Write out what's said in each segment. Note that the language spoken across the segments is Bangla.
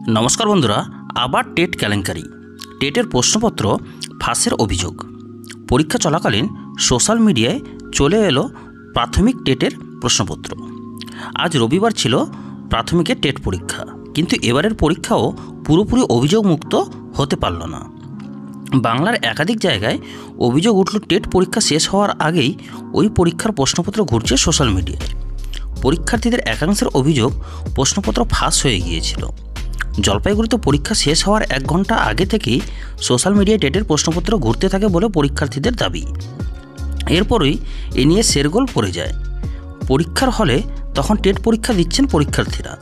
नमस्कार बंधुरा आबार टेट केलेंकारी टेटर प्रश्नपत्र फाँसेर अभियोग परीक्षा चलाकालीन सोशल मीडियाय चले एलो प्राथमिक टेटर प्रश्नपत्र। आज रविवार छिलो प्राथमिकेर टेट परीक्षा किन्तु एबारेर परीक्षाओ पुरोपुरि अभियोग मुक्त होते पारल ना। बांगलार एकाधिक जायगाय अभियोग उठल टेट परीक्षा शेष होवार आगेई ओई परीक्षार प्रश्नपत्र घुरছে सोशल मीडियाय। परीक्षार्थीदेर एकांशेर अभियोग प्रश्नपत्र फाँस हये गियेछिलो। जलपाईगुड़ीते परीक्षा शेष होवार 1 घंटा आगे थेकेई सोशल मीडिया टेटर प्रश्नपत्र घुरते थाके बोले परीक्षार्थीदेर दाबी। एरपरेई ए निये शेरगोल पड़े जाए। परीक्षार हले तखन टेट परीक्षा दिच्छेन परीक्षार्थीरा,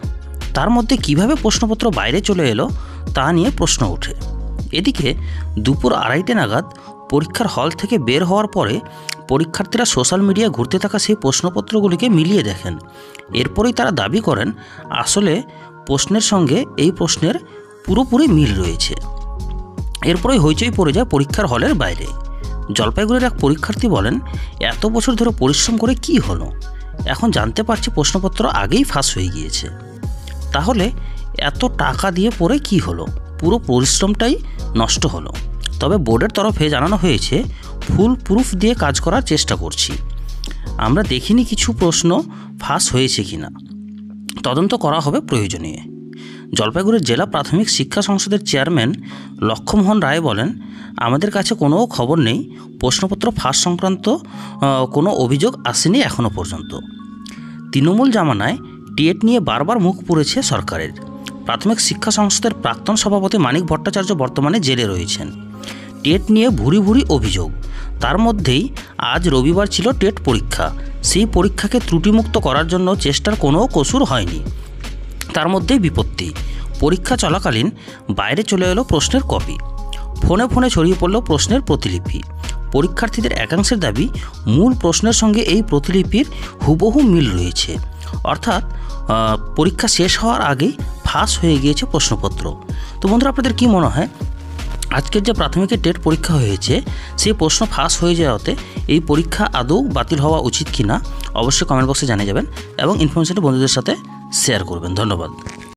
तार मध्य किभाबे प्रश्नपत्र बाइरे चले एलो ता निये प्रश्न ओठे। एदिके दुपुर 2:30 नागाद परीक्षार हल थेके बेर होवार परे परीक्षार्थीरा सोशल मीडिया घुरते थाका सेई प्रश्नपत्रगुलिके मिलिए देखें। एरपरेई तारा दाबी करें आसले प्रश्नेर संगे এই প্রশ্নের পুরোপুরি মিল রয়েছে। এরপরই হইচই পড়ে যায় পরীক্ষার হলের বাইরে। জলপাইগুড়ির এক পরীক্ষার্থী বলেন, এত বছর ধরে পরিশ্রম করে কি হলো, এখন জানতে পারছি প্রশ্নপত্র আগেই ফাঁস হয়ে গিয়েছে। তাহলে এত টাকা দিয়ে পড়ে কি হলো, পুরো পরিশ্রমটাই নষ্ট হলো। তবে বোর্ডের তরফে জানানো হয়েছে ফুল প্রুফ দিয়ে কাজ করার চেষ্টা করছি। আমরা দেখিনি কিছু প্রশ্ন ফাঁস হয়েছে কিনা, তদন্ত করা হবে প্রয়োজনীয়। জলপাইগুড়ির জেলা প্রাথমিক শিক্ষা সংসদের চেয়ারম্যান লক্ষ্যমোহন রায় বলেন, আমাদের কাছে কোনো খবর নেই, প্রশ্নপত্র ফাঁস সংক্রান্ত কোনো অভিযোগ আসেনি এখনও পর্যন্ত। তৃণমূল জামানায় টেট নিয়ে বারবার মুখ পুড়েছে সরকারের। প্রাথমিক শিক্ষা সংসদের প্রাক্তন সভাপতি মানিক ভট্টাচার্য বর্তমানে জেলে রয়েছেন। টেট নিয়ে ভুরি ভুরি অভিযোগ, তার মধ্যেই আজ রবিবার ছিল টেট পরীক্ষা। সেই পরীক্ষাকে ত্রুটিমুক্ত করার জন্য চেষ্টার কোনো কসুর হয়নি। তার মধ্যেই বিপত্তি, পরীক্ষা চলাকালীন বাইরে চলে এলো প্রশ্নের কপি। ফোনে ফোনে ছড়িয়ে পড়ল প্রশ্নের প্রতিলিপি। পরীক্ষার্থীদের একাংশের দাবি মূল প্রশ্নের সঙ্গে এই প্রতিলিপির হুবহু মিল রয়েছে, অর্থাৎ পরীক্ষা শেষ হওয়ার আগেই ফাঁস হয়ে গিয়েছে প্রশ্নপত্র। তো বন্ধুরা, আপনাদের কি মনে হয় আজকের যে প্রাথমিকের টেট পরীক্ষা হয়েছে সেই প্রশ্ন ফাঁস হয়ে যাওয়াতে এই পরীক্ষা আদৌ বাতিল হওয়া উচিত কিনা অবশ্যই কমেন্ট বক্সে জানিয়ে যাবেন এবং ইনফরমেশনটি বন্ধুদের সাথে শেয়ার করবেন। ধন্যবাদ।